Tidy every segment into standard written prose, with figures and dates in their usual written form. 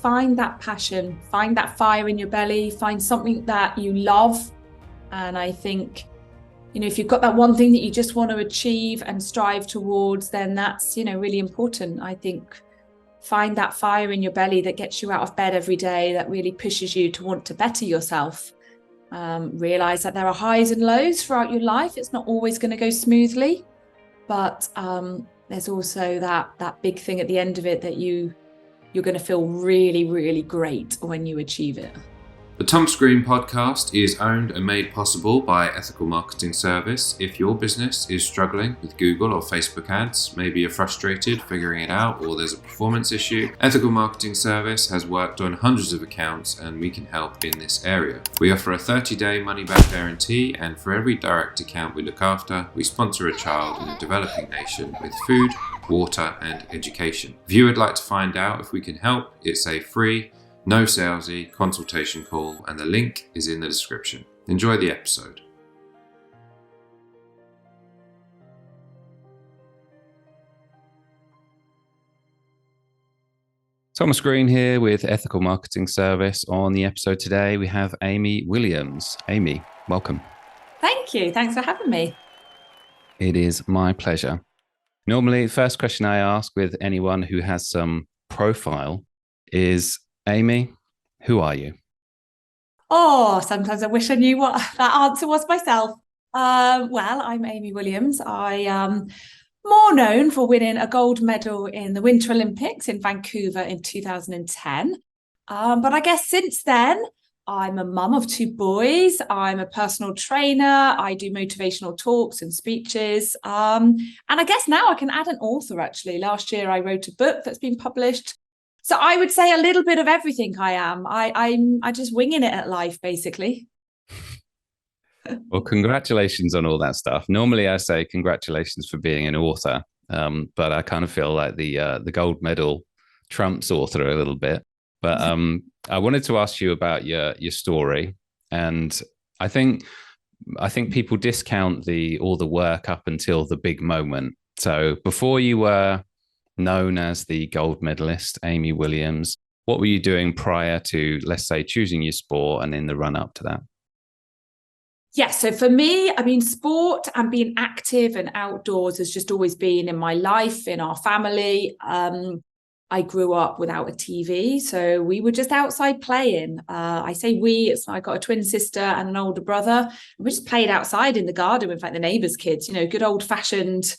find that passion, find that fire in your belly, find something that you love. And I think, if you've got that one thing that you just want to achieve and strive towards, then that's, really important. I think find that fire in your belly that gets you out of bed every day, that really pushes you to want to better yourself. Realize that there are highs and lows throughout your life. It's not always going to go smoothly, but there's also that big thing at the end of it that you're going to feel really, really great when you achieve it. The Tom Screen podcast is owned and made possible by Ethical Marketing Service. If your business is struggling with Google or Facebook ads, maybe you're frustrated figuring it out or there's a performance issue, Ethical Marketing Service has worked on hundreds of accounts and we can help in this area. We offer a 30-day money-back guarantee, and for every direct account we look after, we sponsor a child in a developing nation with food, water and education. If you would like to find out if we can help, it's a free, no salesy consultation call, and the link is in the description. Enjoy the episode. Thomas Green here with Ethical Marketing Service. On the episode today, we have Amy Williams. Amy, welcome. Thank you. Thanks for having me. It is my pleasure. Normally, the first question I ask with anyone who has some profile is, Amy, who are you? Oh, sometimes I wish I knew what that answer was myself. Well, I'm Amy Williams. I am more known for winning a gold medal in the Winter Olympics in Vancouver in 2010. But I guess since then, I'm a mum of 2 boys. I'm a personal trainer. I do motivational talks and speeches. And I guess now I can add an author, actually. Last year, I wrote a book that's been published. So I would say a little bit of everything I am. I'm just winging it at life, basically. Well, congratulations on all that stuff. Normally I say congratulations for being an author, but I kind of feel like the gold medal trumps author a little bit. But I wanted to ask you about your story. And I think people discount all the work up until the big moment. So before you were known as the gold medalist, Amy Williams, what were you doing prior to, let's say, choosing your sport and in the run up to that? Yeah, so for me, sport and being active and outdoors has just always been in my life, in our family. I grew up without a TV, so we were just outside playing. I say we, I got a twin sister and an older brother. We just played outside in the garden with the neighbours' kids, good old fashioned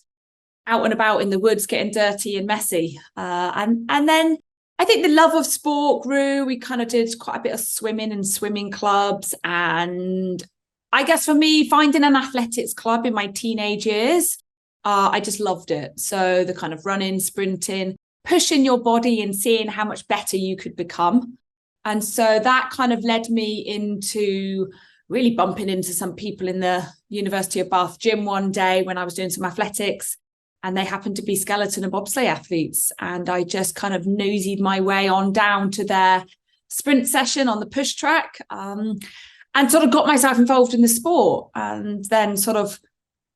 out and about in the woods, getting dirty and messy. And then I think the love of sport grew. We kind of did quite a bit of swimming and swimming clubs. And I guess for me, finding an athletics club in my teenage years, I just loved it. So the kind of running, sprinting, pushing your body and seeing how much better you could become. And so that kind of led me into really bumping into some people in the University of Bath gym one day when I was doing some athletics. And they happened to be skeleton and bobsleigh athletes. And I just kind of noseyed my way on down to their sprint session on the push track, and sort of got myself involved in the sport. And then sort of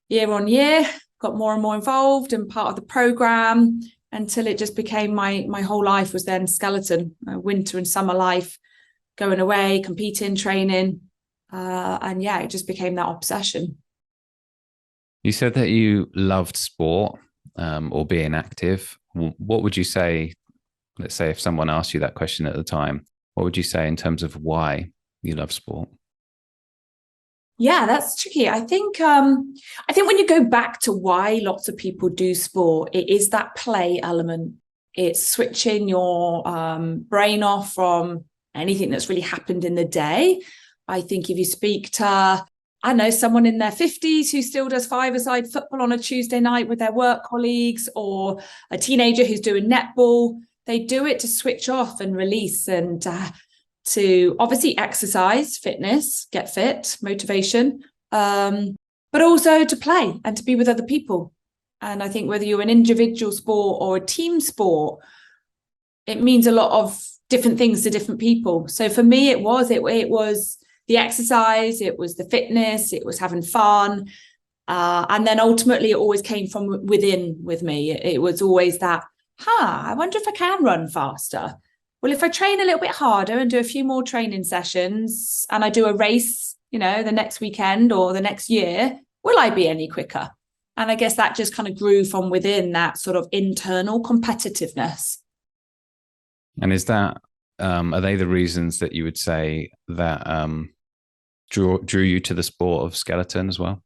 year on year, got more and more involved and part of the program until it just became my whole life was then skeleton, winter and summer life, going away, competing, training. And yeah, it just became that obsession. You said that you loved sport or being active. What would you say, let's say if someone asked you that question at the time, what would you say in terms of why you love sport? Yeah, that's tricky. I think when you go back to why lots of people do sport, it is that play element. It's switching your brain off from anything that's really happened in the day. I think if you speak to someone in their 50s who still does 5-a-side football on a Tuesday night with their work colleagues, or a teenager who's doing netball, they do it to switch off and release and to obviously exercise, fitness, get fit, motivation, but also to play and to be with other people. And I think whether you're an individual sport or a team sport, it means a lot of different things to different people. So for me, it was the exercise, it was the fitness, it was having fun. And then ultimately it always came from within with me. It was always that, I wonder if I can run faster. well, if I train a little bit harder and do a few more training sessions and I do a race, the next weekend or the next year, will I be any quicker? And I guess that just kind of grew from within, that sort of internal competitiveness. And is that, are they the reasons that you would say that drew you to the sport of skeleton as well?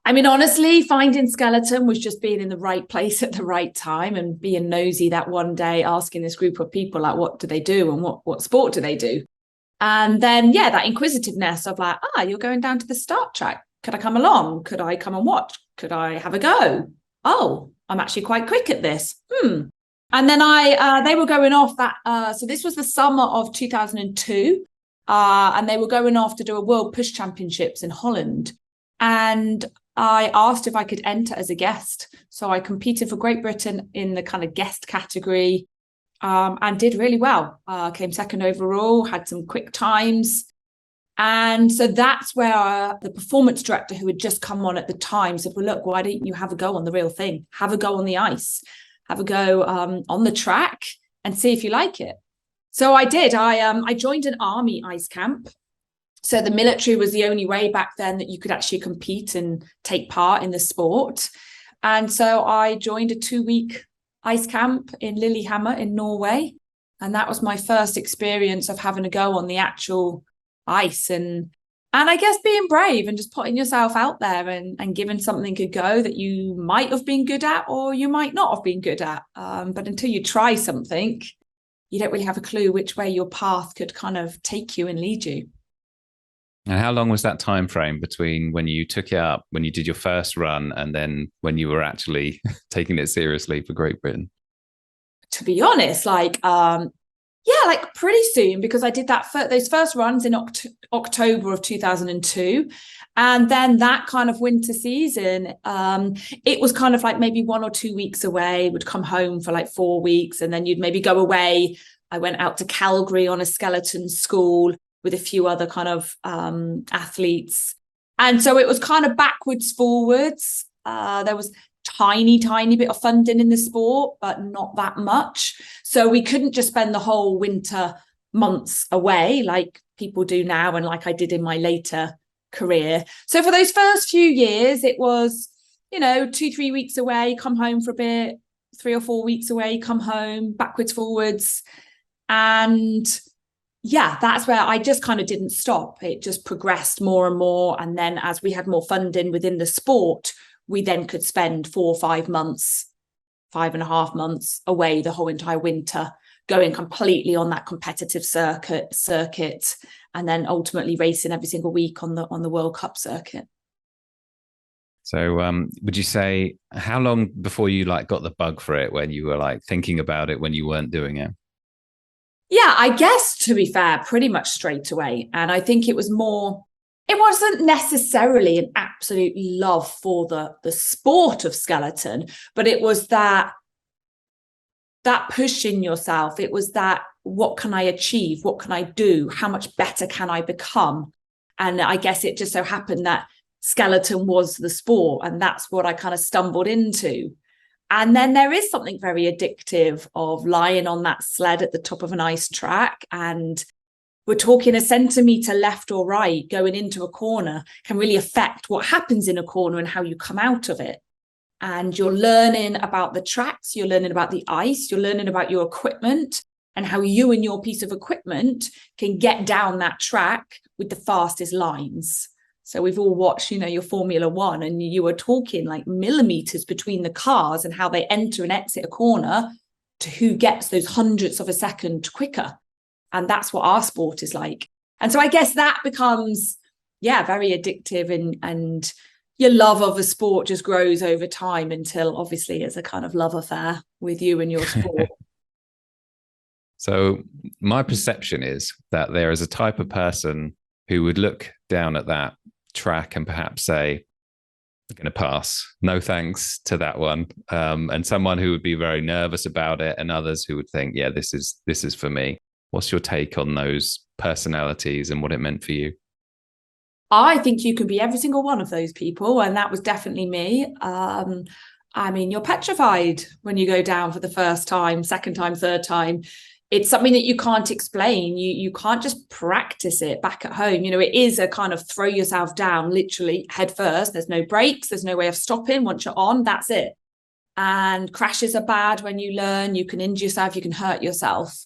I mean, honestly, finding skeleton was just being in the right place at the right time and being nosy that one day, asking this group of people, like, what do they do and what sport do they do? And then, that inquisitiveness of like, you're going down to the start track. Could I come along? Could I come and watch? Could I have a go? Oh, I'm actually quite quick at this. And then they were going off that. So this was the summer of 2002. And they were going off to do a World Push Championships in Holland. And I asked if I could enter as a guest. So I competed for Great Britain in the kind of guest category and did really well. Came second overall, had some quick times. And so that's where the performance director who had just come on at the time said, well, look, why don't you have a go on the real thing? Have a go on the ice, have a go on the track and see if you like it. So I did. I joined an army ice camp. So the military was the only way back then that you could actually compete and take part in the sport. And so I joined a 2-week ice camp in Lillehammer in Norway. And that was my first experience of having a go on the actual ice. And I guess being brave and just putting yourself out there and giving something a go that you might have been good at or you might not have been good at. But until you try something, you don't really have a clue which way your path could kind of take you and lead you. And how long was that time frame between when you took it up, when you did your first run, and then when you were actually taking it seriously for Great Britain? To be honest, like pretty soon, because I did those first runs in October of 2002. And then that kind of winter season, it was kind of like maybe 1 or 2 weeks away, would come home for like 4 weeks, and then you'd maybe go away. I went out to Calgary on a skeleton school with a few other kind of athletes. And so it was kind of backwards, forwards. There was tiny bit of funding in the sport, but not that much. So we couldn't just spend the whole winter months away like people do now and like I did in my later career. So for those first few years, it was, 2-3 weeks away, come home for a bit, 3 or 4 weeks away, come home, backwards, forwards. And that's where I just kind of didn't stop. It just progressed more and more. And then as we had more funding within the sport, we then could spend 4 or 5 months, 5.5 months away the whole entire winter, going completely on that competitive circuit, and then ultimately racing every single week on the World Cup circuit. So would you say, how long before you got the bug for it, when you were thinking about it when you weren't doing it? Yeah, I guess, to be fair, pretty much straight away. And I think it wasn't necessarily an absolute love for the sport of skeleton, but it was that pushing yourself. It was that, what can I achieve? What can I do? How much better can I become? And I guess it just so happened that skeleton was the sport, and that's what I kind of stumbled into. And then there is something very addictive of lying on that sled at the top of an ice track, and we're talking a centimetre left or right going into a corner can really affect what happens in a corner and how you come out of it. And you're learning about the tracks, you're learning about the ice, you're learning about your equipment and how you and your piece of equipment can get down that track with the fastest lines. So we've all watched, your Formula One, and you were talking like millimeters between the cars and how they enter and exit a corner to who gets those hundredths of a second quicker. And that's what our sport is like. And so I guess that becomes, very addictive, and your love of a sport just grows over time until obviously it's a kind of love affair with you and your sport. So my perception is that there is a type of person who would look down at that track and perhaps say, I'm going to pass, no thanks to that one, and someone who would be very nervous about it, and others who would think, this is for me. What's your take on those personalities and what it meant for you? I think you can be every single one of those people, and that was definitely me. You're petrified when you go down for the first time, second time, third time. it's something that you can't explain. You can't just practice it back at home. It is a kind of throw yourself down, literally head first. There's no breaks. There's no way of stopping. Once you're on, that's it. And crashes are bad when you learn. You can injure yourself. You can hurt yourself.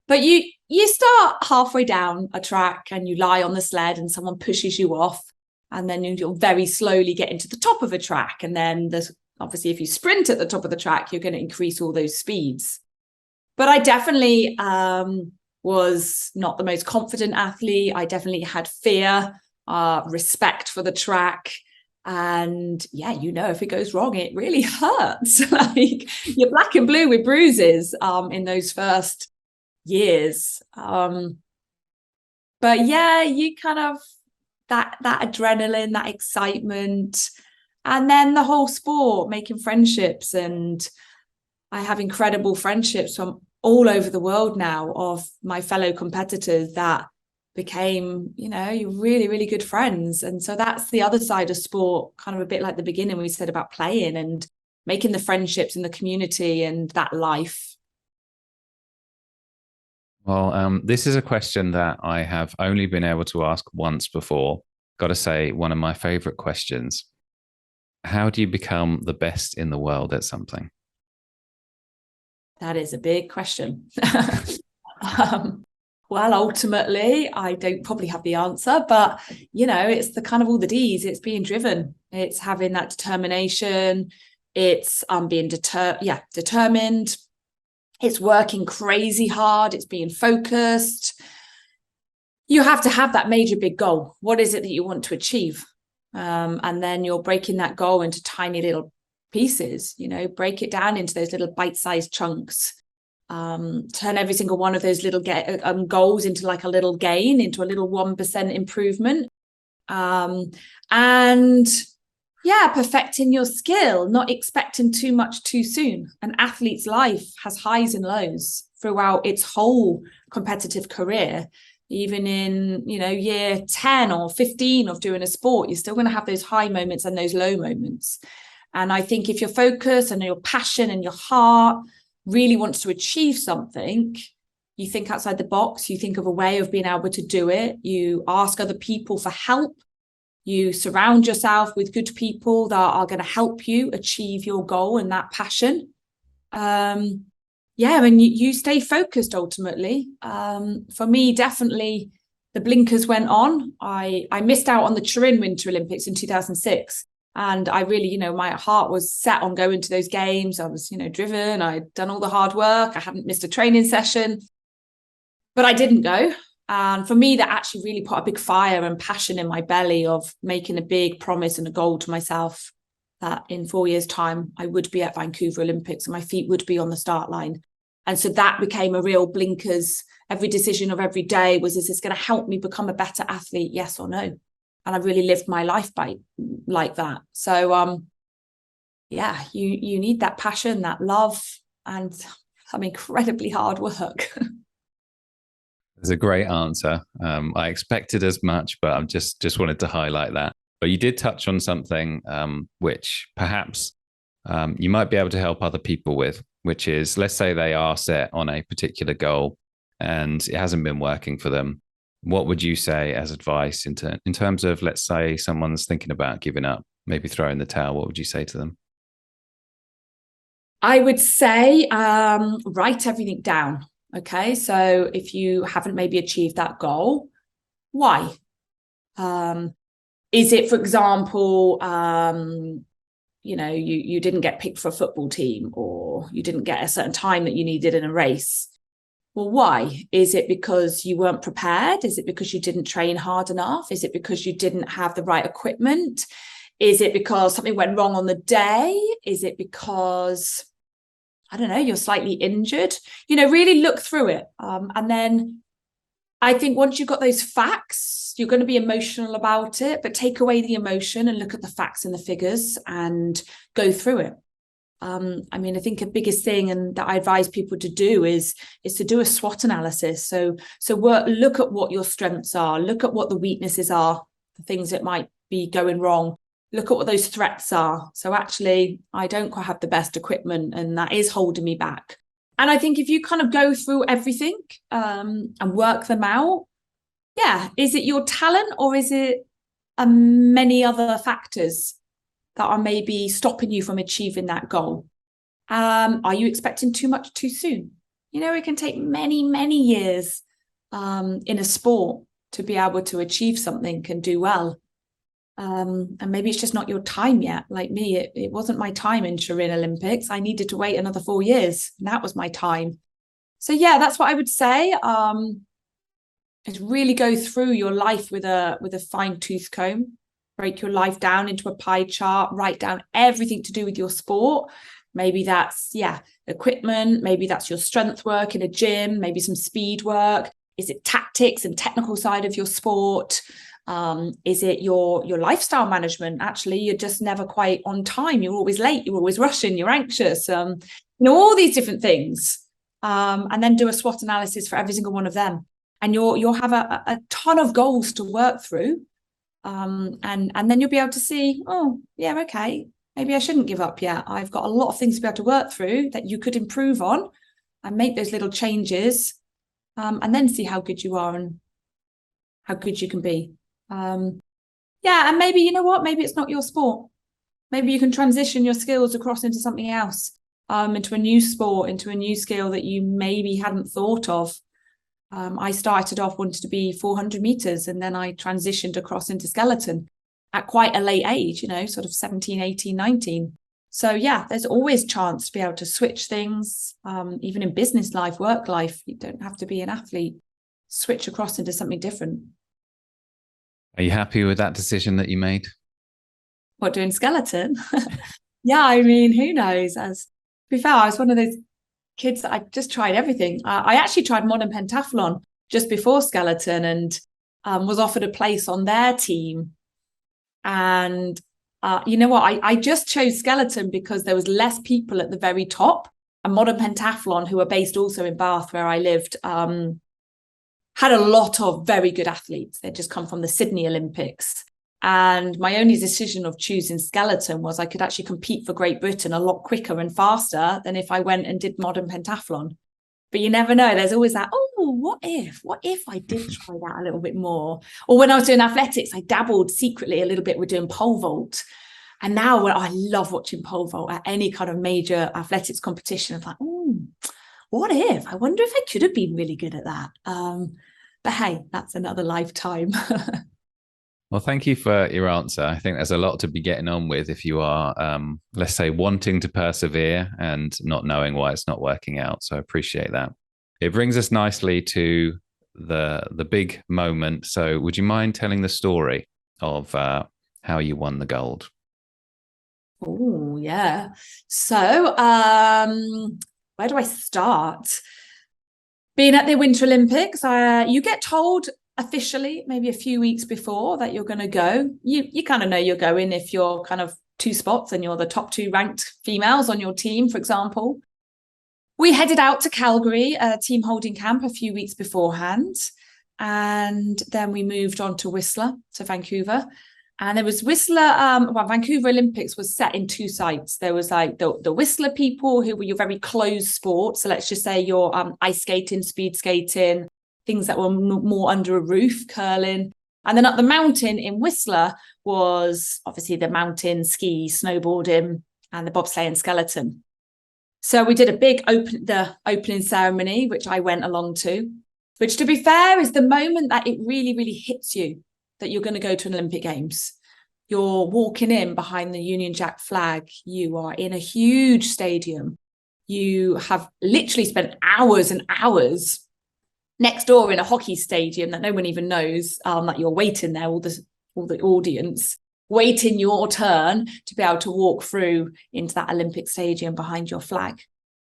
But you start halfway down a track and you lie on the sled and someone pushes you off. And then you'll very slowly get into the top of a track. And then there's obviously, if you sprint at the top of the track, you're going to increase all those speeds. But I definitely was not the most confident athlete. I definitely had fear, respect for the track. And yeah, if it goes wrong, it really hurts. Like, you're black and blue with bruises in those first years. But yeah, you kind of, that adrenaline, that excitement, and then the whole sport, making friendships. And I have incredible friendships from all over the world now of my fellow competitors that became, really, really good friends. And so that's the other side of sport, kind of a bit like the beginning we said about playing and making the friendships in the community and that life. Well, this is a question that I have only been able to ask once before. Got to say, one of my favorite questions. How do you become the best in the world at something? That is a big question. Well, ultimately, I don't probably have the answer, but, it's the kind of all the D's. It's being driven. It's having that determination. It's being determined. It's working crazy hard. It's being focused. You have to have that major big goal. What is it that you want to achieve? And then you're breaking that goal into tiny little pieces, break it down into those little bite-sized chunks. Turn every single one of those little goals into like a little gain, into a little 1% improvement. And yeah, perfecting your skill, not expecting too much too soon. An athlete's life has highs and lows throughout its whole competitive career. Even in, year 10 or 15 of doing a sport, you're still going to have those high moments and those low moments. And I think if your focus and your passion and your heart really wants to achieve something, you think outside the box, you think of a way of being able to do it. You ask other people for help. You surround yourself with good people that are going to help you achieve your goal and that passion. And you stay focused ultimately. For me, definitely the blinkers went on. I missed out on the Turin Winter Olympics in 2006. And I really, my heart was set on going to those games. I was, driven. I'd done all the hard work. I hadn't missed a training session, but I didn't go. And for me, that actually really put a big fire and passion in my belly of making a big promise and a goal to myself that in 4 years' time, I would be at Vancouver Olympics and my feet would be on the start line. And so that became a real blinkers. Every decision of every day was, is this going to help me become a better athlete? Yes or no? And I really lived my life like that. So, you need that passion, that love, and some incredibly hard work. It's a great answer. I expected as much, but I just wanted to highlight that. But you did touch on something which perhaps you might be able to help other people with, which is, let's say they are set on a particular goal and it hasn't been working for them. What would you say as advice in terms of, let's say someone's thinking about giving up, maybe throwing the towel? What would you say to them? I would say write everything down. Okay, so if you haven't maybe achieved that goal, why? Is it, for example, you didn't get picked for a football team, or you didn't get a certain time that you needed in a race? Well, why? Is it because you weren't prepared? Is it because you didn't train hard enough? Is it because you didn't have the right equipment? Is it because something went wrong on the day? Is it because, I don't know, you're slightly injured? Really look through it. And then I think once you've got those facts, you're going to be emotional about it, but take away the emotion and look at the facts and the figures and go through it. I think the biggest thing and that I advise people to do is to do a SWOT analysis. So look at what your strengths are, look at what the weaknesses are, the things that might be going wrong. Look at what those threats are. So actually, I don't quite have the best equipment and that is holding me back. And I think if you kind of go through everything and work them out, is it your talent or is it many other factors that are maybe stopping you from achieving that goal? Are you expecting too much too soon? It can take many, many years in a sport to be able to achieve something and do well. And maybe it's just not your time yet. Like me, it wasn't my time in Turin Olympics. I needed to wait another 4 years, and that was my time. So that's what I would say. Is really go through your life with a fine-tooth comb, break your life down into a pie chart, write down everything to do with your sport. Maybe that's equipment, maybe that's your strength work in a gym, maybe some speed work. Is it tactics and technical side of your sport? Is it your lifestyle management? Actually, you're just never quite on time. You're always late. You're always rushing. You're anxious. All these different things. And then do a SWOT analysis for every single one of them. And you'll have a ton of goals to work through. And then you'll be able to see, okay, maybe I shouldn't give up yet. I've got a lot of things to be able to work through that you could improve on and make those little changes. And then see how good you are and how good you can be. And maybe, maybe it's not your sport. Maybe you can transition your skills across into something else, into a new sport, into a new skill that you maybe hadn't thought of. I started off wanting to be 400 meters, and then I transitioned across into skeleton at quite a late age, sort of 17, 18, 19. So there's always chance to be able to switch things, even in business life, work life. You don't have to be an athlete. Switch across into something different. Are you happy with that decision that you made? What, doing skeleton? Who knows? As to be fair, I was one of those kids that I just tried everything. I actually tried modern pentathlon just before skeleton and was offered a place on their team. And you know what? I just chose skeleton because there was less people at the very top. And modern pentathlon, who are based also in Bath, where I lived, had a lot of very good athletes. They'd just come from the Sydney Olympics. And my only decision of choosing skeleton was I could actually compete for Great Britain a lot quicker and faster than if I went and did modern pentathlon. But you never know. There's always that, what if I did try that a little bit more? Or when I was doing athletics, I dabbled secretly a little bit with doing pole vault. And now I love watching pole vault at any kind of major athletics competition. I'm like, what if? I wonder if I could have been really good at that. But hey, that's another lifetime. Well, thank you for your answer. I think there's a lot to be getting on with if you are, let's say, wanting to persevere and not knowing why it's not working out. So I appreciate that. It brings us nicely to the big moment. So would you mind telling the story of how you won the gold? Oh, yeah. So where do I start? Being at the Winter Olympics, you get told officially maybe a few weeks before that you're going to go. You kind of know you're going if you're kind of 2 spots and you're the top 2 ranked females on your team, for example. We headed out to Calgary, a team holding camp a few weeks beforehand. And then we moved on to Whistler, to Vancouver. And there was Whistler, Vancouver Olympics was set in 2 sites. There was like the Whistler people who were your very closed sports. So let's just say your ice skating, speed skating, things that were more under a roof, curling. And then up the mountain in Whistler was obviously the mountain ski, snowboarding, and the bobsleigh and skeleton. So we did a big opening ceremony, which I went along to, which, to be fair, is the moment that it really, really hits you that you're going to go to an Olympic Games. You're walking in behind the Union Jack flag. You are in a huge stadium. You have literally spent hours and hours next door in a hockey stadium that no one even knows that you're waiting there, all the audience, waiting your turn to be able to walk through into that Olympic stadium behind your flag.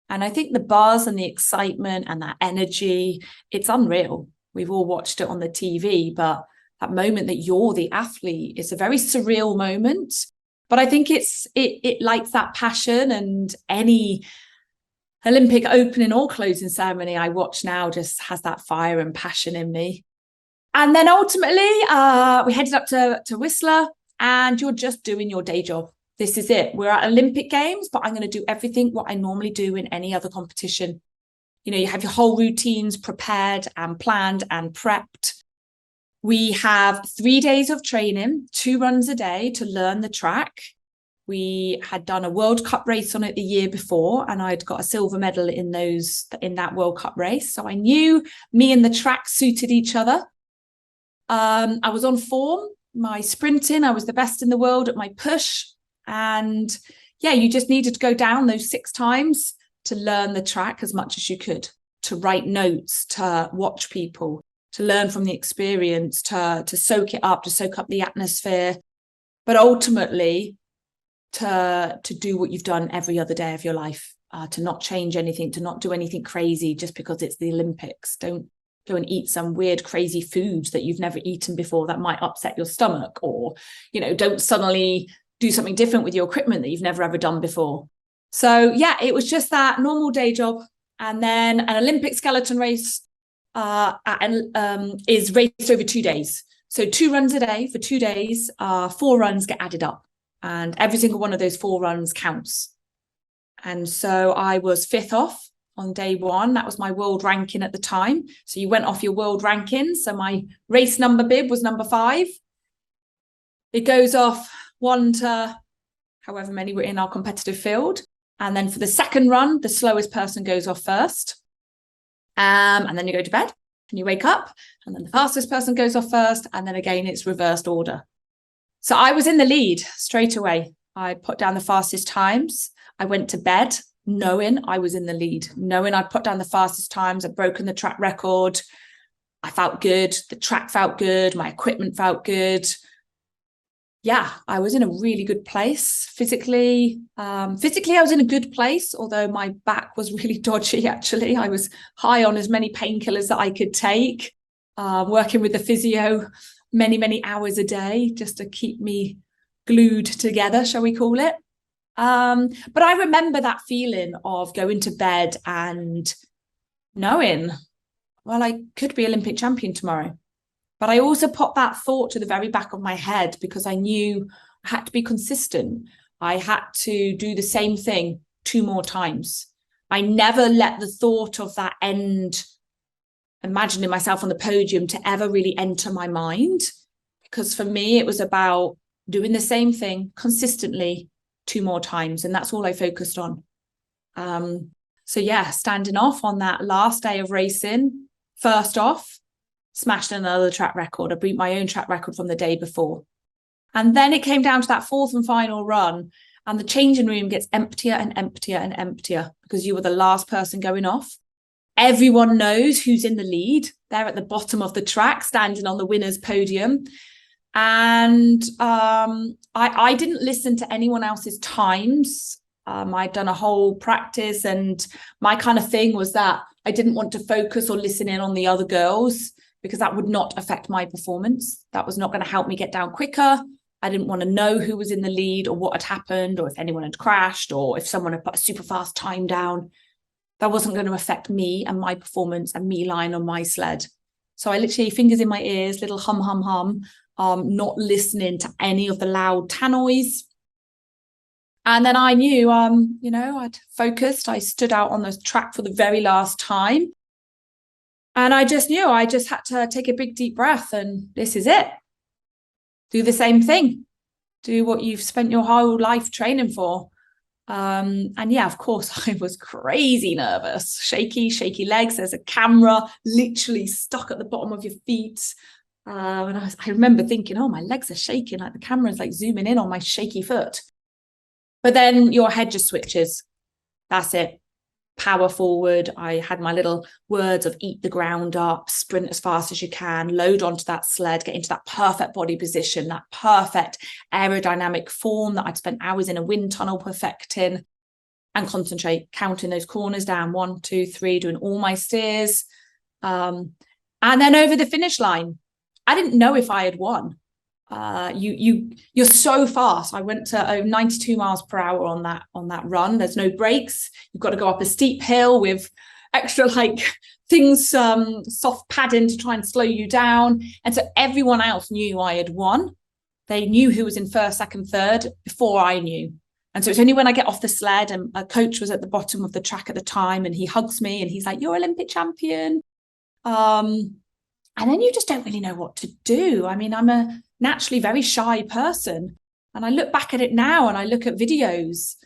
And I think the buzz and the excitement and that energy, it's unreal. We've all watched it on the TV, but that moment that you're the athlete, it's a very surreal moment. But I think it lights that passion, and any Olympic opening or closing ceremony I watch now just has that fire and passion in me. And then ultimately, we headed up to Whistler, and you're just doing your day job. This is it. We're at Olympic Games, but I'm going to do everything what I normally do in any other competition. You have your whole routines prepared and planned and prepped. We have 3 days of training, 2 runs a day to learn the track. We had done a World Cup race on it the year before, and I'd got a silver medal in that World Cup race. So I knew me and the track suited each other. I was on form. My sprinting, I was the best in the world at my push. And yeah, you just needed to go down those 6 times to learn the track as much as you could, to write notes, to watch people, to learn from the experience, to soak it up, to soak up the atmosphere, but ultimately to do what you've done every other day of your life, to not change anything, to not do anything crazy just because it's the Olympics. Don't go and eat some weird, crazy foods that you've never eaten before that might upset your stomach, or, don't suddenly do something different with your equipment that you've never ever done before. So yeah, it was just that normal day job. And then an Olympic skeleton race is raced over 2 days. So 2 runs a day for 2 days, 4 runs get added up, and every single one of those 4 runs counts. And so I was 5th off on day 1. That was my world ranking at the time. So you went off your world rankings. So my race number bib was number 5. It goes off 1 to however many were in our competitive field. And then for the second run, the slowest person goes off first. And then you go to bed and you wake up, and then the fastest person goes off first. And then again, it's reversed order. So I was in the lead straight away. I put down the fastest times. I went to bed knowing I was in the lead, knowing I'd put down the fastest times. I'd broken the track record. I felt good. The track felt good. My equipment felt good. Yeah, I was in a really good place physically. I was in a good place, although my back was really dodgy, actually. I was high on as many painkillers that I could take, working with the physio many, many hours a day just to keep me glued together, shall we call it. But I remember that feeling of going to bed and knowing, well, I could be Olympic champion tomorrow. But I also put that thought to the very back of my head because I knew I had to be consistent. I had to do the same thing 2 more times. I never let the thought of that end, imagining myself on the podium, to ever really enter my mind. Because for me, it was about doing the same thing consistently 2 more times. And that's all I focused on. So yeah, standing off on that last day of racing, first off, smashed another track record. I beat my own track record from the day before. And then it came down to that 4th and final run, and the changing room gets emptier and emptier and emptier because you were the last person going off. Everyone knows who's in the lead. They're at the bottom of the track, standing on the winner's podium. And I didn't listen to anyone else's times. I'd done a whole practice, and my kind of thing was that I didn't want to focus or listen in on the other girls, because that would not affect my performance. That was not going to help me get down quicker. I didn't want to know who was in the lead or what had happened, or if anyone had crashed, or if someone had put a super fast time down. That wasn't going to affect me and my performance and me lying on my sled. So I literally, fingers in my ears, little hum, hum, hum, not listening to any of the loud tannoys. And then I knew, I'd focused. I stood out on the track for the very last time. And I just knew I just had to take a big, deep breath, and this is it. Do the same thing. Do what you've spent your whole life training for. And yeah, of course, I was crazy nervous, shaky legs. There's a camera literally stuck at the bottom of your feet. And I remember thinking, oh, my legs are shaking, like the camera's like zooming in on my shaky foot. But then your head just switches. That's it. Power forward. I had my little words of eat the ground up, sprint as fast as you can, load onto that sled, get into that perfect body position, that perfect aerodynamic form that I'd spent hours in a wind tunnel perfecting, and concentrate, counting those corners down, 1, 2, 3, doing all my steers. And then over the finish line, I didn't know if I had won. You're so fast. I went to 92 miles per hour on that run. There's no brakes. You've got to go up a steep hill with extra things, soft padding to try and slow you down. And so everyone else knew I had won. They knew who was in first, second, third before I knew. And so it's only when I get off the sled, and a coach was at the bottom of the track at the time, and he hugs me and he's like, "You're Olympic champion." And then you just don't really know what to do. I mean, I'm a naturally very shy person. And I look back at it now and I look at videos,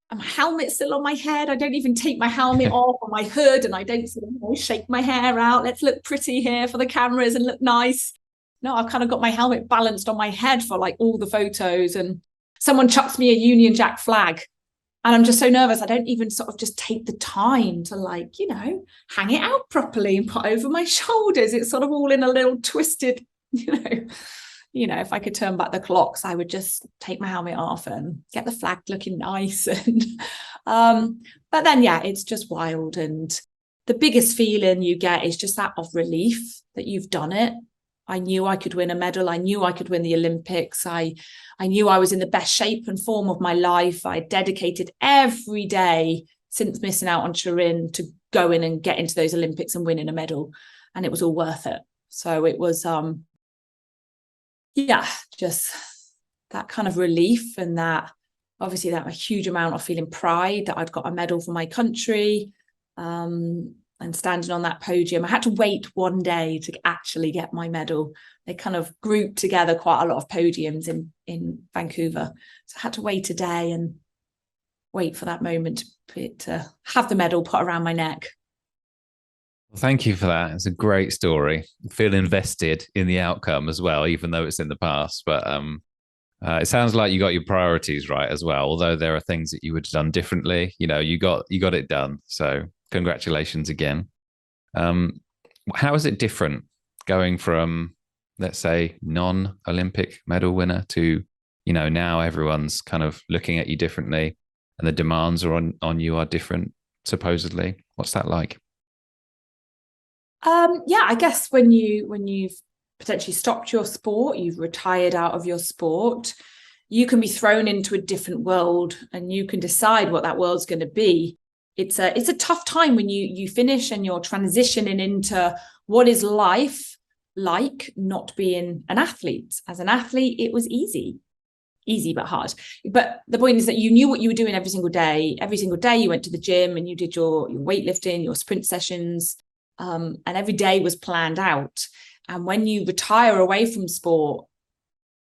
and my helmet's still on my head. I don't even take my helmet off, or my hood, and I don't sort of shake my hair out. Let's look pretty here for the cameras and look nice. No, I've kind of got my helmet balanced on my head for like all the photos, and someone chucks me a Union Jack flag. And I'm just so nervous. I don't even sort of just take the time to like, hang it out properly and put over my shoulders. It's sort of all in a little twisted, if I could turn back the clocks, I would just take my helmet off and get the flag looking nice. And but then, it's just wild. And the biggest feeling you get is just that of relief that you've done it. I knew I could win a medal. I knew I could win the Olympics. I knew I was in the best shape and form of my life. I dedicated every day since missing out on Turin to go in and get into those Olympics and winning a medal. And it was all worth it. So it was, just that kind of relief, and that obviously that a huge amount of feeling pride that I'd got a medal for my country. And standing on that podium, I had to wait one day to actually get my medal. They kind of grouped together quite a lot of podiums in Vancouver. So I had to wait a day and wait for that moment to have the medal put around my neck. Well, thank you for that. It's a great story. I feel invested in the outcome as well, even though it's in the past. But it sounds like you got your priorities right as well, although there are things that you would have done differently. You got it done. So congratulations again. How is it different going from, let's say, non-Olympic medal winner to, now everyone's kind of looking at you differently, and the demands are on you are different, supposedly? What's that like? I guess when you've potentially stopped your sport, you've retired out of your sport, you can be thrown into a different world, and you can decide what that world's going to be. It's a tough time when you finish and you're transitioning into what is life like not being an athlete. As an athlete, it was easy but hard. But the point is that you knew what you were doing every single day. Every single day you went to the gym and you did your weightlifting, your sprint sessions, and every day was planned out. And when you retire away from sport,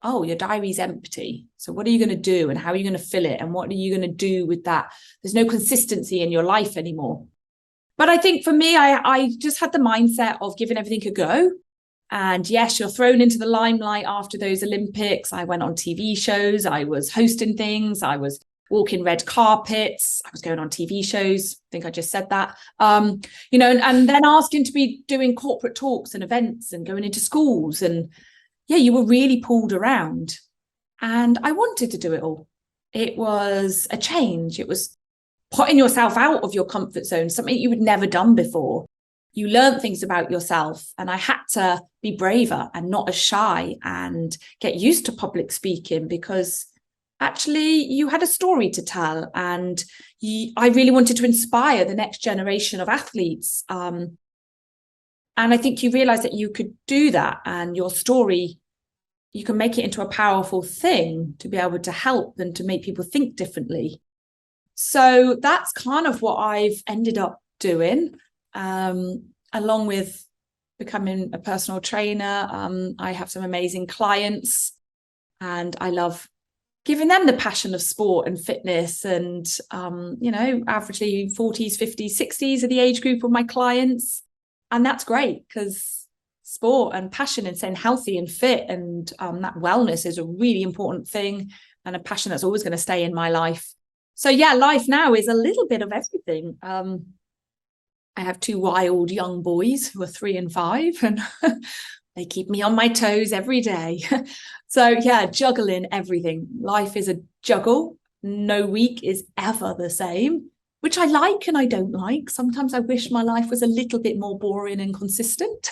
your diary's empty. So what are you going to do, and how are you going to fill it, and what are you going to do with that? There's no consistency in your life anymore. But I think for me, I just had the mindset of giving everything a go. And yes, you're thrown into the limelight after those Olympics. I went on TV shows. I was hosting things. I was walking red carpets. I was going on TV shows. I think I just said that. And then asking to be doing corporate talks and events and going into schools. And you were really pulled around, and I wanted to do it all. It was a change. It was putting yourself out of your comfort zone, something you had never done before. You learn things about yourself, and I had to be braver and not as shy and get used to public speaking, because actually you had a story to tell, and I really wanted to inspire the next generation of athletes. And I think you realize that you could do that, and your story, you can make it into a powerful thing to be able to help and to make people think differently. So that's kind of what I've ended up doing, along with becoming a personal trainer. I have some amazing clients, and I love giving them the passion of sport and fitness. And, averagely 40s, 50s, 60s are the age group of my clients. And that's great, because sport and passion and staying healthy and fit and that wellness is a really important thing, and a passion that's always going to stay in my life. So life now is a little bit of everything. I have two wild young boys who are 3 and 5, and they keep me on my toes every day. So juggling everything. Life is a juggle. No week is ever the same, which I like and I don't like. Sometimes I wish my life was a little bit more boring and consistent.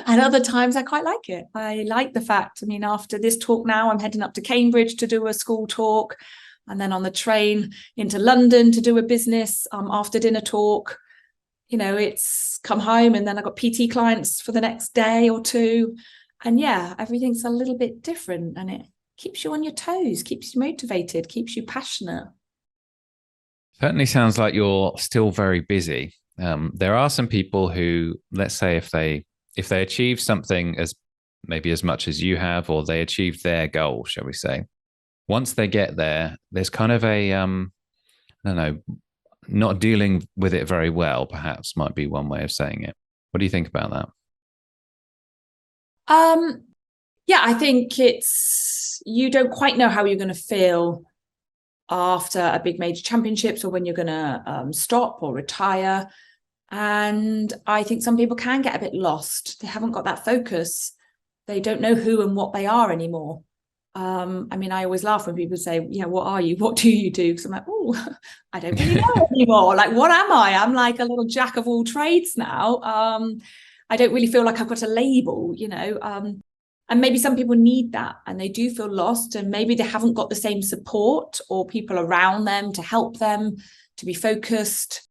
And other times I quite like it. I like the fact, after this talk now, I'm heading up to Cambridge to do a school talk, and then on the train into London to do a business after dinner talk. It's come home, and then I've got PT clients for the next day or two. And everything's a little bit different, and it keeps you on your toes, keeps you motivated, keeps you passionate. Certainly sounds like you're still very busy. There are some people who, let's say, if they achieve something as maybe as much as you have, or they achieve their goal, shall we say, once they get there, there's kind of a I don't know, not dealing with it very well, perhaps might be one way of saying it. What do you think about that? Yeah, I think you don't quite know how you're going to feel after a big major championships, or when you're going to stop or retire. And I think some people can get a bit lost. They haven't got that focus. They don't know who and what they are anymore. I mean, I always laugh when people say, yeah, what are you? What do you do? Because I'm like, oh, I don't really know anymore. Like, what am I? I'm like a little jack of all trades now. I don't really feel like I've got a label, and maybe some people need that, and they do feel lost, and maybe they haven't got the same support or people around them to help them to be focused.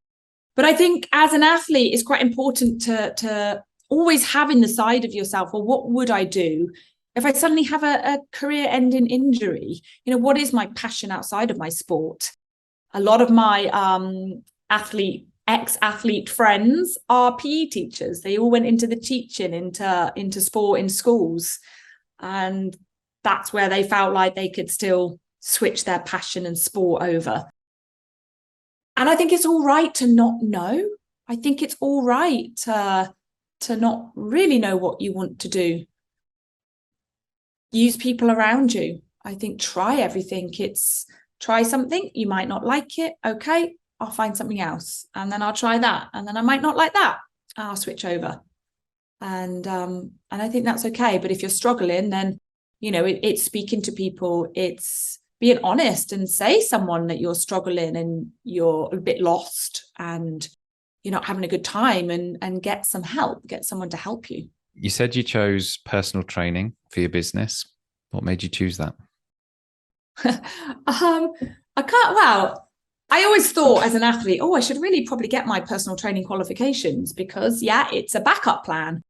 But I think as an athlete, it's quite important to always have in the side of yourself, well, what would I do if I suddenly have a career-ending injury? What is my passion outside of my sport? A lot of my ex-athlete friends are PE teachers. They all went into the teaching, into sport in schools. And that's where they felt like they could still switch their passion and sport over. And I think it's all right to not know. I think it's all right to not really know what you want to do. Use people around you. I think try everything. Try something. You might not like it. Okay, I'll find something else. And then I'll try that. And then I might not like that. I'll switch over. And I think that's okay. But if you're struggling, then, it's speaking to people. It's being honest and say someone that you're struggling and you're a bit lost and you're not having a good time, and get some help, get someone to help you. You said you chose personal training for your business. What made you choose that? I always thought as an athlete, I should really probably get my personal training qualifications because, it's a backup plan.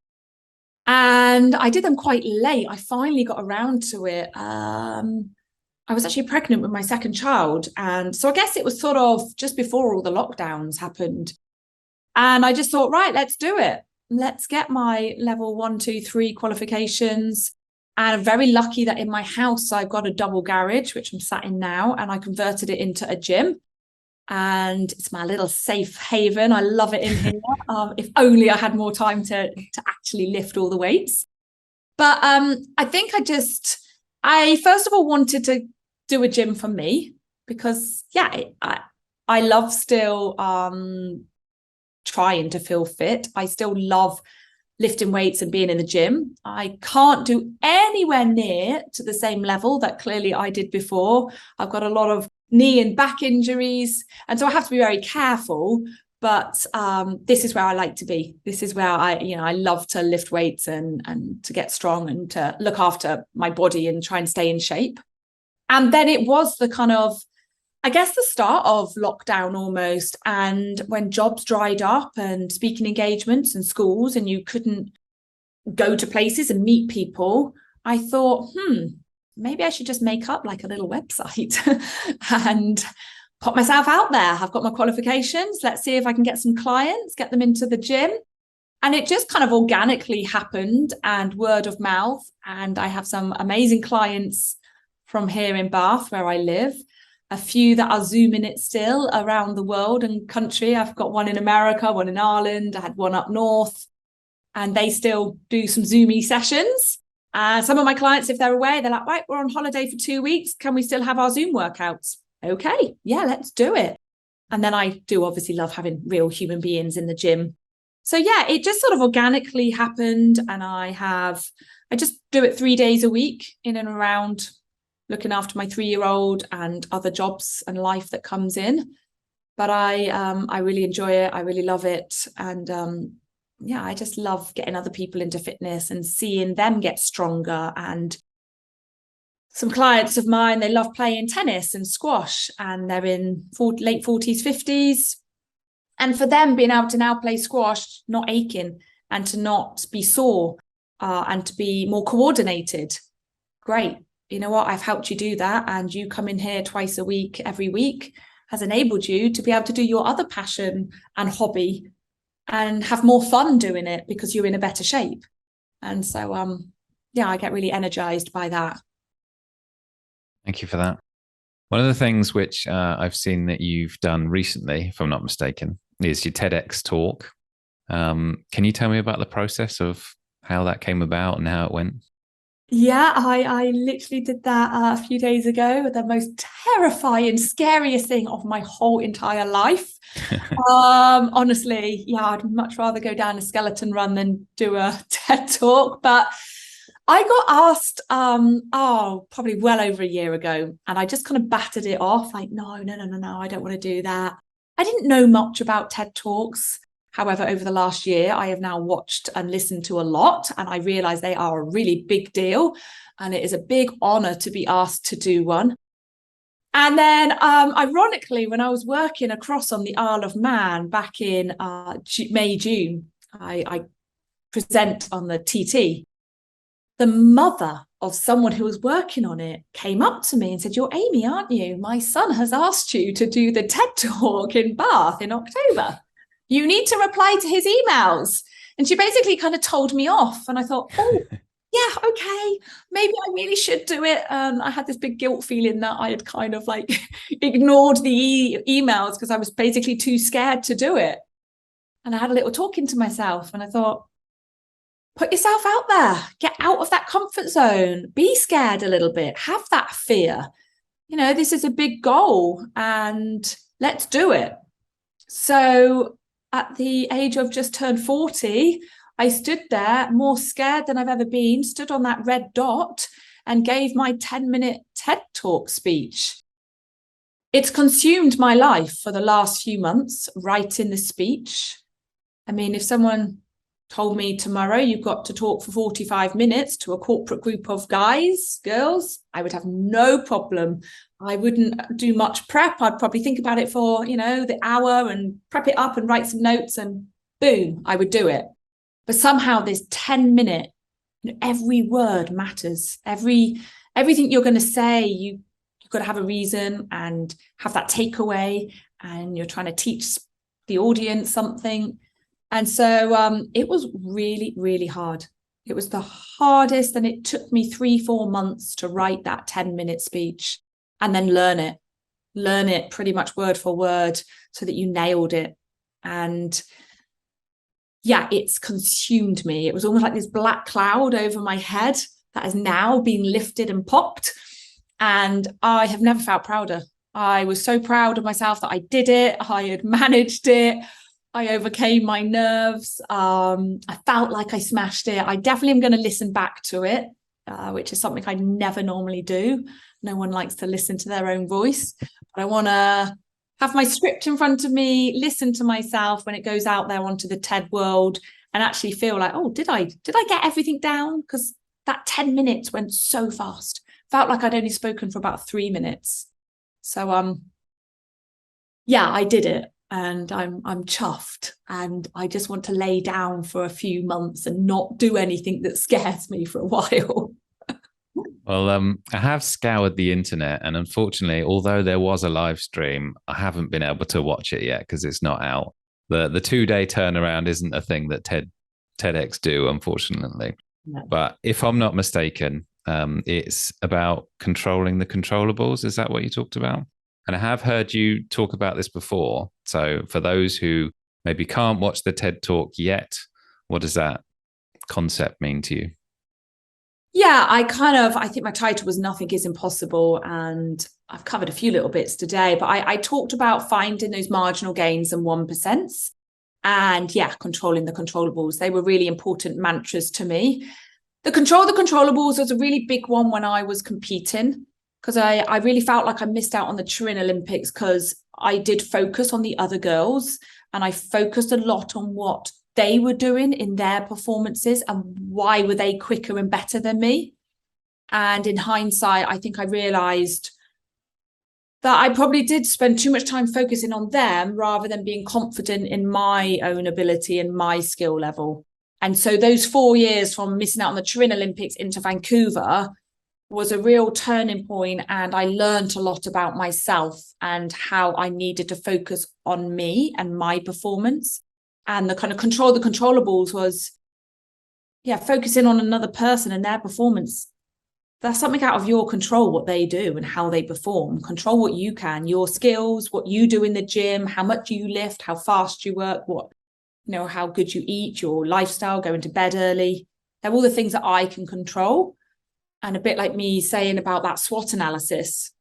And I did them quite late. I finally got around to it. I was actually pregnant with my second child. And so I guess it was sort of just before all the lockdowns happened. And I just thought, right, let's do it. Let's get my level 1, 2, 3 qualifications. And I'm very lucky that in my house, I've got a double garage, which I'm sat in now, and I converted it into a gym. And it's my little safe haven. I love it in here. If only I had more time to actually lift all the weights. But I think I first of all wanted to do a gym for me because, I love still trying to feel fit. I still love lifting weights and being in the gym. I can't do anywhere near to the same level that clearly I did before. I've got a lot of knee and back injuries, and so I have to be very careful. But this is where I like to be. This is where I love to lift weights and to get strong and to look after my body and try and stay in shape. And then it was the kind of, I guess, the start of lockdown almost. And when jobs dried up and speaking engagements and schools, and you couldn't go to places and meet people, I thought, maybe I should just make up like a little website and put myself out there. I've got my qualifications. Let's see if I can get some clients, get them into the gym. And it just kind of organically happened, and word of mouth. And I have some amazing clients from here in Bath, where I live. A few that are Zooming it still around the world and country. I've got one in America, one in Ireland. I had one up north, and they still do some Zoomy sessions. Some of my clients, if they're away, they're like, right, we're on holiday for 2 weeks. Can we still have our Zoom workouts? Okay, yeah, let's do it. And then I do obviously love having real human beings in the gym. So it just sort of organically happened. And I just do it 3 days a week in and around looking after my 3-year-old and other jobs and life that comes in. But I really enjoy it. I really love it. And I just love getting other people into fitness and seeing them get stronger. And some clients of mine, they love playing tennis and squash, and they're in late 40s, 50s. And for them, being able to now play squash, not aching, and to not be sore, and to be more coordinated. Great. You know what? I've helped you do that. And you come in here twice a week, every week. has enabled you to be able to do your other passion and hobby and have more fun doing it because you're in a better shape. And so, I get really energized by that. Thank you for that. One of the things which I've seen that you've done recently, if I'm not mistaken, is your TEDx talk. Can you tell me about the process of how that came about and how it went? Yeah, I literally did that a few days ago. The most terrifying, scariest thing of my whole entire life. Honestly, yeah, I'd much rather go down a skeleton run than do a TED talk. But I got asked, probably well over a year ago, and I just kind of battered it off, like, no, I don't want to do that. I didn't know much about TED Talks. However, over the last year, I have now watched and listened to a lot, and I realize they are a really big deal. And it is a big honor to be asked to do one. And then, ironically, when I was working across on the Isle of Man back in May, June, I present on the TT. The mother of someone who was working on it came up to me and said, "You're Amy, aren't you? My son has asked you to do the TED Talk in Bath in October. You need to reply to his emails." And she basically kind of told me off. And I thought, oh, yeah, okay, maybe I really should do it. I had this big guilt feeling that I had kind of like ignored the emails because I was basically too scared to do it. And I had a little talking to myself and I thought, put yourself out there, get out of that comfort zone, be scared a little bit, have that fear. This is a big goal and let's do it. So at the age of just turned 40, I stood there more scared than I've ever been, stood on that red dot and gave my 10-minute TED Talk speech. It's consumed my life for the last few months, writing the speech. I mean, if someone told me tomorrow you've got to talk for 45 minutes to a corporate group of guys, girls, I would have no problem. I wouldn't do much prep. I'd probably think about it for, the hour and prep it up and write some notes and boom, I would do it. But somehow this 10-minute, every word matters. Everything you're going to say, you've got to have a reason and have that takeaway, and you're trying to teach the audience something. And so it was really, really hard. It was the hardest. And it took me 3-4 months to write that 10-minute speech and then learn it pretty much word for word so that you nailed it. And yeah, it's consumed me. It was almost like this black cloud over my head that has now been lifted and popped. And I have never felt prouder. I was so proud of myself that I did it. I had managed it. I overcame my nerves. I felt like I smashed it. I definitely am going to listen back to it, which is something I never normally do. No one likes to listen to their own voice. But I want to have my script in front of me, listen to myself when it goes out there onto the TED world, and actually feel like, oh, did I get everything down? Because that 10 minutes went so fast. Felt like I'd only spoken for about 3 minutes. So I did it. And I'm chuffed, and I just want to lay down for a few months and not do anything that scares me for a while. Well, I have scoured the internet, and unfortunately, although there was a live stream, I haven't been able to watch it yet because it's not out. The 2-day turnaround isn't a thing that TEDx do, unfortunately. No. But if I'm not mistaken, it's about controlling the controllables. Is that what you talked about? And I have heard you talk about this before. So for those who maybe can't watch the TED Talk yet, what does that concept mean to you? Yeah, I think my title was Nothing is Impossible. And I've covered a few little bits today, but I talked about finding those marginal gains and 1%. And controlling the controllables. They were really important mantras to me. The controllables was a really big one when I was competing, because I really felt like I missed out on the Turin Olympics because I did focus on the other girls and I focused a lot on what they were doing in their performances and why were they quicker and better than me. And in hindsight, I think I realized that I probably did spend too much time focusing on them rather than being confident in my own ability and my skill level. And so those 4 years from missing out on the Turin Olympics into Vancouver, was a real turning point, and I learned a lot about myself and how I needed to focus on me and my performance. And the kind of the controllables was, focusing on another person and their performance. That's something out of your control, what they do and how they perform. Control what you can, your skills, what you do in the gym, how much you lift, how fast you work, how good you eat, your lifestyle, going to bed early. They're all the things that I can control. And a bit like me saying about that SWOT analysis,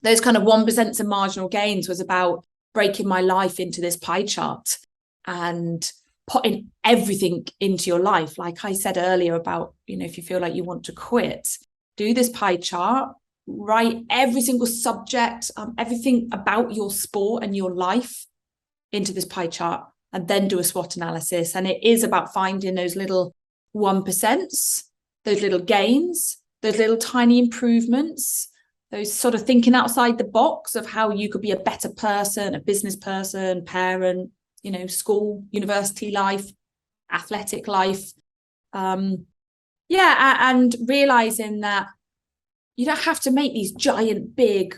those kind of 1% and marginal gains was about breaking my life into this pie chart and putting everything into your life. Like I said earlier about, if you feel like you want to quit, do this pie chart, write every single subject, everything about your sport and your life into this pie chart, and then do a SWOT analysis. And it is about finding those little 1%, those little gains, those little tiny improvements, those sort of thinking outside the box of how you could be a better person, a business person, parent, school, university life, athletic life. And realizing that you don't have to make these giant, big,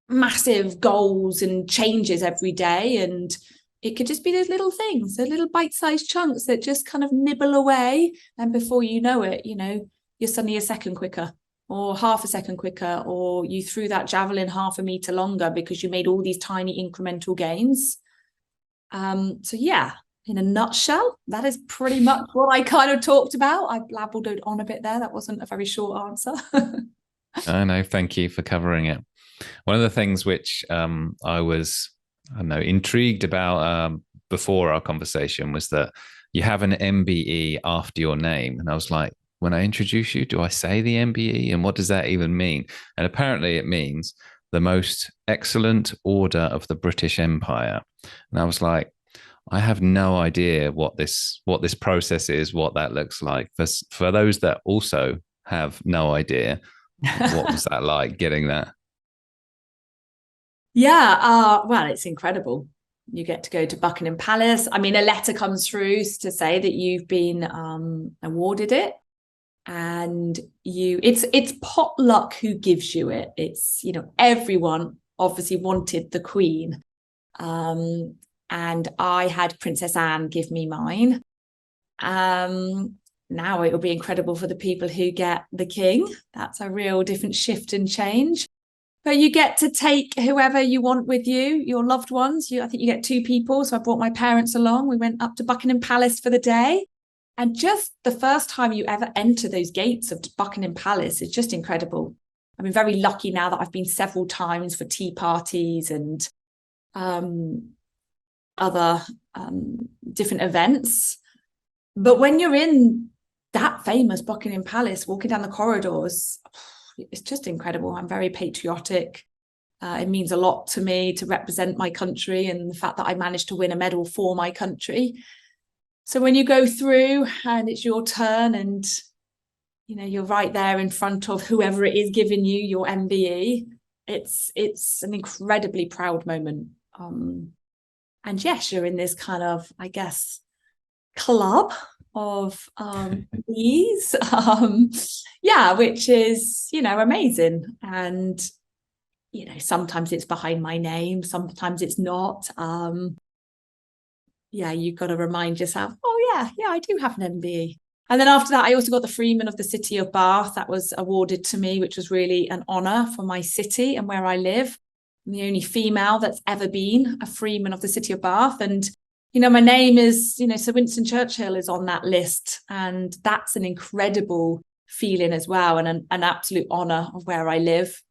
massive goals and changes every day. And it could just be those little things, those little bite-sized chunks that just kind of nibble away. And before you know it, you're suddenly a second quicker or half a second quicker, or you threw that javelin half a meter longer because you made all these tiny incremental gains. In a nutshell, that is pretty much what I kind of talked about. I blabbled on a bit there. That wasn't a very short answer. No, thank you for covering it. One of the things which I was intrigued about before our conversation was that you have an MBE after your name. And I was like, when I introduce you, do I say the MBE? And what does that even mean? And apparently it means the most excellent order of the British Empire. And I was like, I have no idea what this process is, what that looks like. For those that also have no idea, what was that like getting that? Well, it's incredible. You get to go to Buckingham Palace. I mean, a letter comes through to say that you've been awarded it, and it's potluck who gives you it. It's everyone obviously wanted the Queen, and I had Princess Anne give me mine. Now it will be incredible for the people who get the King. That's a real different shift and change. But you get to take whoever you want with you, your loved ones. I think you get 2 people. So I brought my parents along. We went up to Buckingham Palace for the day. And just the first time you ever enter those gates of Buckingham Palace is just incredible. I've been very lucky now that I've been several times for tea parties and other different events. But when you're in that famous Buckingham Palace, walking down the corridors, it's just incredible. I'm very patriotic. It means a lot to me to represent my country, and the fact that I managed to win a medal for my country. So when you go through and it's your turn, and you're right there in front of whoever it is giving you your MBE, it's an incredibly proud moment. And yes, you're in this kind of, I guess, club of bees, which is amazing. And sometimes it's behind my name, sometimes it's not. You've got to remind yourself, I do have an MBE. And then after that, I also got the Freeman of the City of Bath. That was awarded to me, which was really an honor for my city and where I live. I'm the only female that's ever been a Freeman of the City of Bath. And my name is, Sir Winston Churchill is on that list. And that's an incredible feeling as well, and an absolute honor of where I live.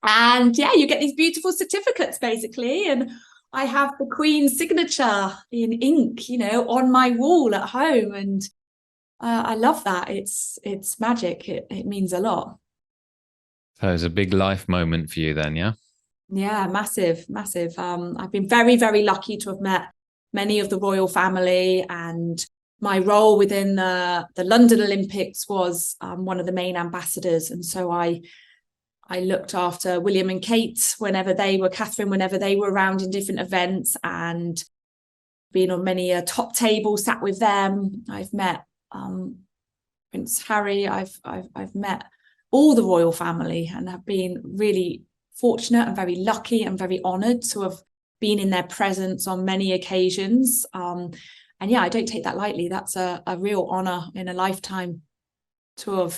And you get these beautiful certificates, basically. And I have the Queen's signature in ink, on my wall at home. And I love that. It's magic. It means a lot. So it's a big life moment for you then, yeah? Yeah, massive. I've been very, very lucky to have met many of the royal family, and my role within the London Olympics was one of the main ambassadors. And so I looked after William and Kate Catherine, whenever they were around in different events, and been on many a top table, sat with them. I've met Prince Harry. I've met all the royal family, and have been really fortunate and very lucky and very honoured to have been in their presence on many occasions. And yeah, I don't take that lightly. That's a real honour in a lifetime to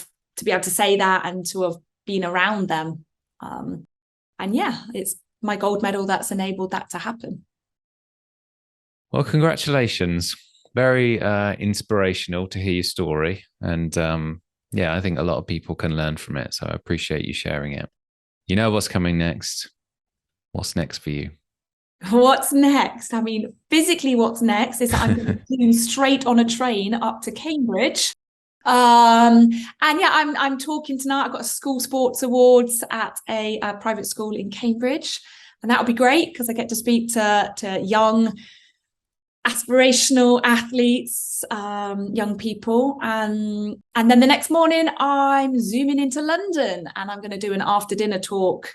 be able to say that and to have been around them. And yeah, it's my gold medal that's enabled that to happen. Well, congratulations. Very inspirational to hear your story. And yeah, I think a lot of people can learn from it. So I appreciate you sharing it. You know what's coming next. What's next for you? What's next? I mean, physically, what's next is I'm going to do straight on a train up to Cambridge. And yeah, I'm talking tonight. I've got a school sports awards at a private school in Cambridge, and that'll be great because I get to speak to young aspirational athletes, young people, and then the next morning I'm zooming into London, and I'm going to do an after dinner talk.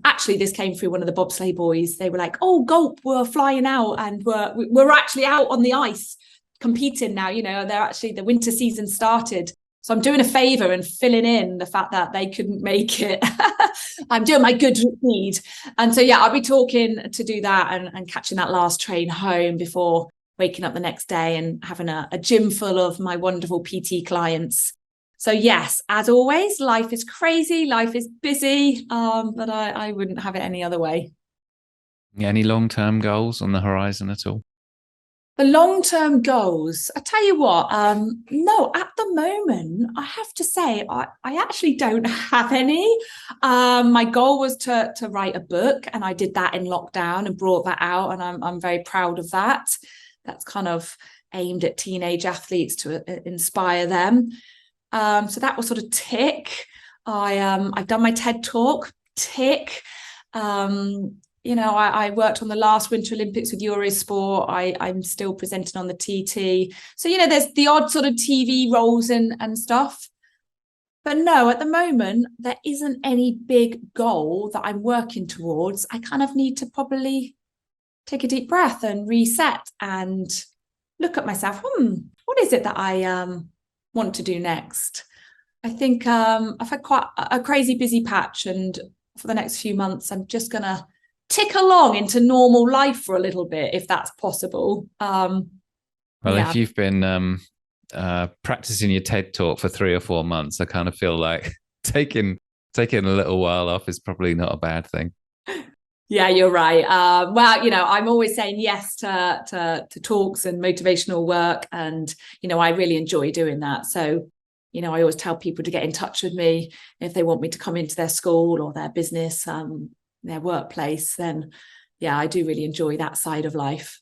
Actually, this came through one of the bobsleigh boys. They were like, "Oh, Gulp, we're flying out, and we're actually out on the ice competing now. You know, the winter season started." So I'm doing a favour and filling in the fact that they couldn't make it. I'm doing my good deed. And so, yeah, I'll be talking to do that and catching that last train home before waking up the next day and having a gym full of my wonderful PT clients. So yes, as always, life is crazy, life is busy, but I wouldn't have it any other way. Any long-term goals on the horizon at all? The long-term goals, I tell you what, no, at the moment, I have to say, I actually don't have any. My goal was to write a book, and I did that in lockdown and brought that out, and I'm very proud of that. That's kind of aimed at teenage athletes to inspire them. So that will sort of tick. I've done my TED talk, tick. You know, I worked on the last Winter Olympics with Eurosport. I'm still presenting on the TT. So, you know, there's the odd sort of TV roles and stuff. But no, at the moment, there isn't any big goal that I'm working towards. I kind of need to probably take a deep breath and reset and look at myself. What is it that I want to do next? I think I've had quite a crazy busy patch, and for the next few months, I'm just going to tick along into normal life for a little bit, if that's possible. Well, yeah. If you've been practicing your TED talk for 3 or 4 months, I kind of feel like taking a little while off is probably not a bad thing. Yeah, you're right. Well, you know, I'm always saying yes to talks and motivational work, and you know, I really enjoy doing that. So, you know, I always tell people to get in touch with me if they want me to come into their school or their business, their workplace. Then yeah, I do really enjoy that side of life.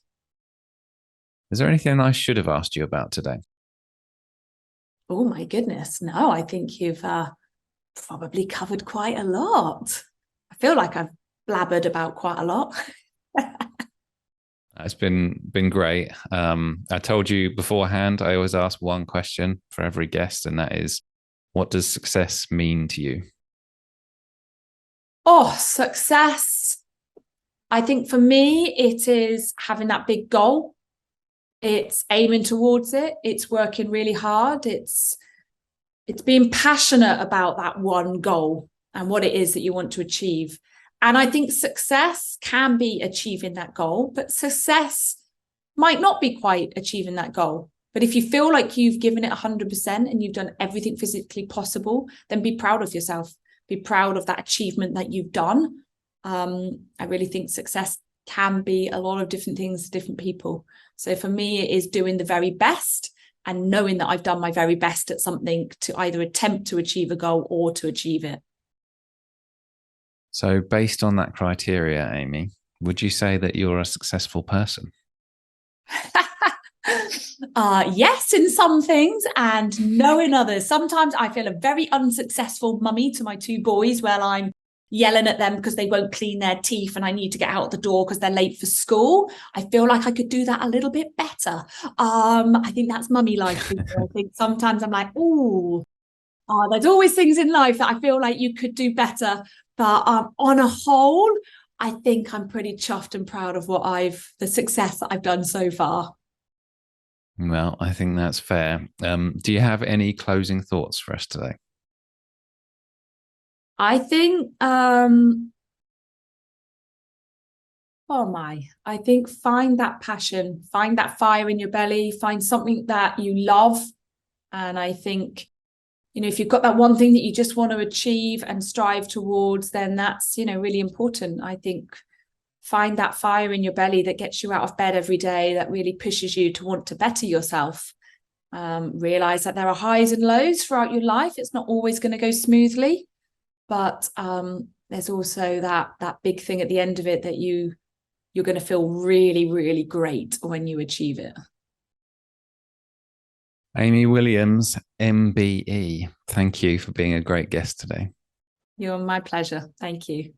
Is there anything I should have asked you about today? Oh my goodness, no, I think you've probably covered quite a lot. I feel like I've blabbered about quite a lot. It's been great. I told you beforehand, I always ask one question for every guest, and that is, what does success mean to you? Oh, success. I think for me, it is having that big goal. It's aiming towards it. It's working really hard. It's being passionate about that one goal and what it is that you want to achieve. And I think success can be achieving that goal, but success might not be quite achieving that goal. But if you feel like you've given it 100% and you've done everything physically possible, then be proud of yourself. Be proud of that achievement that you've done. I really think success can be a lot of different things to different people. So for me, it is doing the very best and knowing that I've done my very best at something to either attempt to achieve a goal or to achieve it. So based on that criteria, Amy, would you say that you're a successful person? Yes, in some things and no in others. Sometimes I feel a very unsuccessful mummy to my 2 boys where I'm yelling at them because they won't clean their teeth and I need to get out the door because they're late for school. I feel like I could do that a little bit better. I think that's mummy life. I think sometimes I'm like, there's always things in life that I feel like you could do better. But on a whole, I think I'm pretty chuffed and proud of the success that I've done so far. Well, I think that's fair. Do you have any closing thoughts for us today? I think, I think find that passion, find that fire in your belly, find something that you love. And I think, if you've got that one thing that you just want to achieve and strive towards, then that's, really important. I think find that fire in your belly that gets you out of bed every day, that really pushes you to want to better yourself. Realize that there are highs and lows throughout your life. It's not always going to go smoothly, but there's also that big thing at the end of it that you're going to feel really, really great when you achieve it. Amy Williams, MBE, thank you for being a great guest today. You're my pleasure. Thank you.